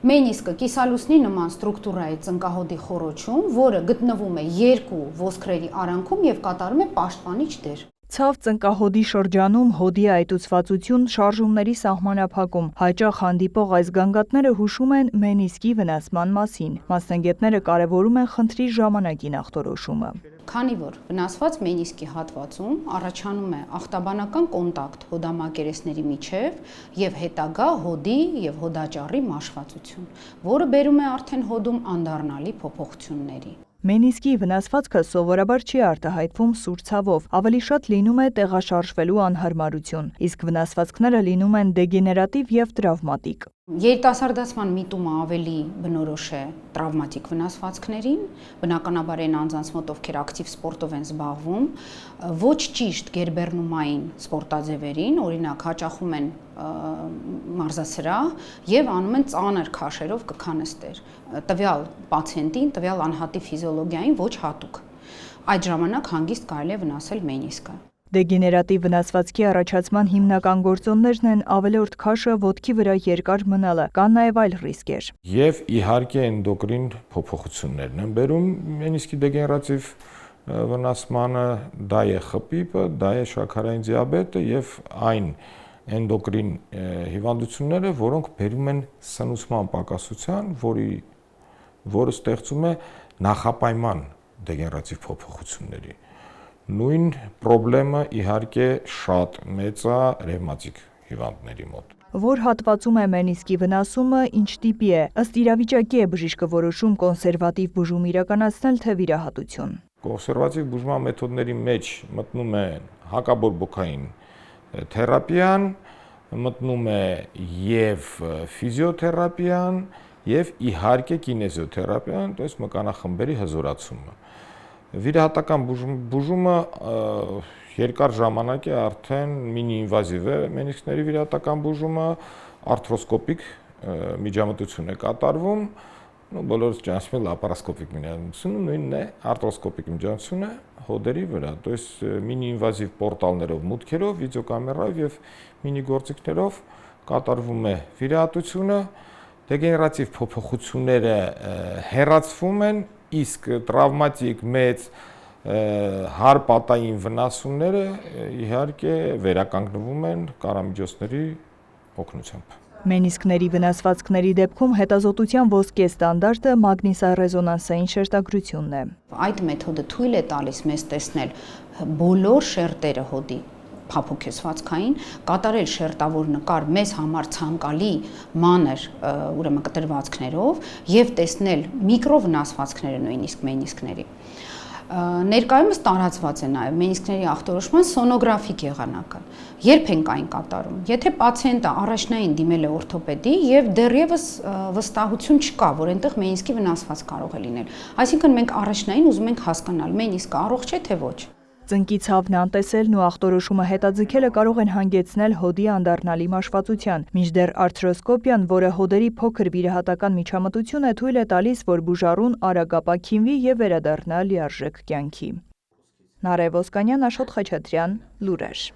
Մենիսկը կիսալուսնի նման ստրուկտուրայի ծնկահոդի խոռոչում, որը գտնվում է երկու ոսկրերի արանքում եւ կատարում է պաշտպանիչ դեր։ Ցավ ծնկահոդի շրջանում հոդի այտուցվածություն, շարժումների սահմանափակում, հաճախ հանդիպող այս գանգատները հուշում են մենիսկի վնասման մասին։ Մասնագետները կարևորում են խնդրի ժամանակի նախտորոշումը։ Քանի որ վնասված մենիսկի հատվածում առաջանում է ախտաբանական կոնտակտ հոդամակերեսների միջև եւ հետագա հոդի եւ հոդաճառի մաշվածություն, որը բերում է արդեն հոդում անդառնալի փոփոխությունների։ Մենիսկի վնասվածքը սովորաբար չի արտահայտվում սուր ցավով, ավելի շատ լինում է տեղաշարժվելու անհարմարություն, իսկ վնասվածքները լինում են դեգեներատիվ եւ տրավմատիկ։ Երիտասարդացման միտումը ավելի բնորոշ է տրավմատիկ վնասվածքներին, բնականաբար այն անձանց մոտ, ովքեր ակտիվ սպորտով են զբաղվում, ոչ ճիշտ գերբեռնումային սպորտաձևերին, օրինակ հաճախում են մարզասրահ եւ անում են ծանր քաշերով կքանստեր, տվյալ պացիենտին, տվյալ անհատի ֆիզիոլոգիային ոչ հատուկ։ Այդ ժամանակ հանգիստ կարելի է վնասել մենիսկը։ Դեգեներատիվ վնասվածքի առաջացման հիմնական գործոններն են ավելորդ քաշը, ոտքի վրա երկար մնալը, կան նաև այլ ռիսկեր։ Եվ իհարկե էնդոկրին փոփոխություններն են բերում մենիսկի դեգեներատիվ վնասմանը, դա է խփիպը, դա է շաքարային դիաբետը եւ այն էնդոկրին հիվանդությունները, որոնք բերում են սնուցման պակասության, որը ստեղծում է նախապայման դեգեներատիվ փոփոխությունների։ Նույն պրոբլեմը իհարկե շատ մեծ է ռևմատիկ հիվանդների մոտ։ Որ հատվածում է մենիսկի վնասումը, ինչ տիպի է, ըստ իրավիճակի է բժիշկը որոշում կոնսերվատիվ բուժում իրականացնել, թե վիրահատություն։ Կոնսերվատիվ բուժման մեթոդների մեջ մտնում է հակաբորբոքային թերապիան, մտնում է եւ ֆիզիոթերապիան, եւ իհարկե կինեզիոթերապիան, то есть մկանախմբերի հզորացումը։ Վիրահատական բուժումը երկար ժամանակ է արդեն մինի-ինվազիվ է մենիսկների վիրահատական բուժումը, արթրոսկոպիկ միջամտություն է կատարվում, բոլորս ճանաչում են լապարասկոպիկ միջամտությունը, նույնն է արթրոսկոպիկ միջամտությունը հոդերի վրա, то есть մինի-ինվազիվ պորտալներով, մուտքերով, վիդեոկամերայով եւ մինի գործիքներով կատարվում է վիրահատությունը, դեգեներատիվ փոփոխությունները հեռացվում են, իսկ տրավմատիկ մեծ հարպատային վնասումները իհարկե վերականգնվում են կարամիջոցների օգնությամբ։ Մենիսկների վնասվածքների դեպքում հետազոտության ոսկե ստանդարտը մագնիսառեզոնանսային շերտագրությունն է։ Այդ մեթոդը թույլ է տալիս մեզ տեսնել բոլոր շերտերը հոդի փափուկեցվածքային, կատարել շերտավոր նկար մեզ համար ցանկալի մանր ուրեմն կտրվածքներով եւ տեսնել միկրովնասվածքները նույնիսկ մենիսկների։ Ներկայումս տարածված է նաև մենիսկների ախտորոշման սոնոգրաֆիկ եղանակը։ Երբ ենք այն կատարում։ Եթե պացիենտը առաջնային դիմել է օրթոպեդի եւ դեռևս վստահություն չկա, որ այնտեղ մենիսկի վնասված կարող է լինել։ Այսինքն մենք առաջնային ուզում ենք հասկանալ մենիսկը առողջ է թե ոչ։ Ծնկի ցավն անտեսելն ու ախտորոշումը հետաձգելը կարող են հանգեցնել հոդի անդառնալի մաշվածության, մինչդեռ արթրոսկոպիան, որը հոդերի փոքր վիրահատական միջամտություն է, թույլ է տալիս, որ բուժառուն արագ ապաքինվի եւ վերադառնա լիարժեք կյանքի։ Նարեկ Ոսկանյան, Աշոտ Խաչատրյան, Լուրեր։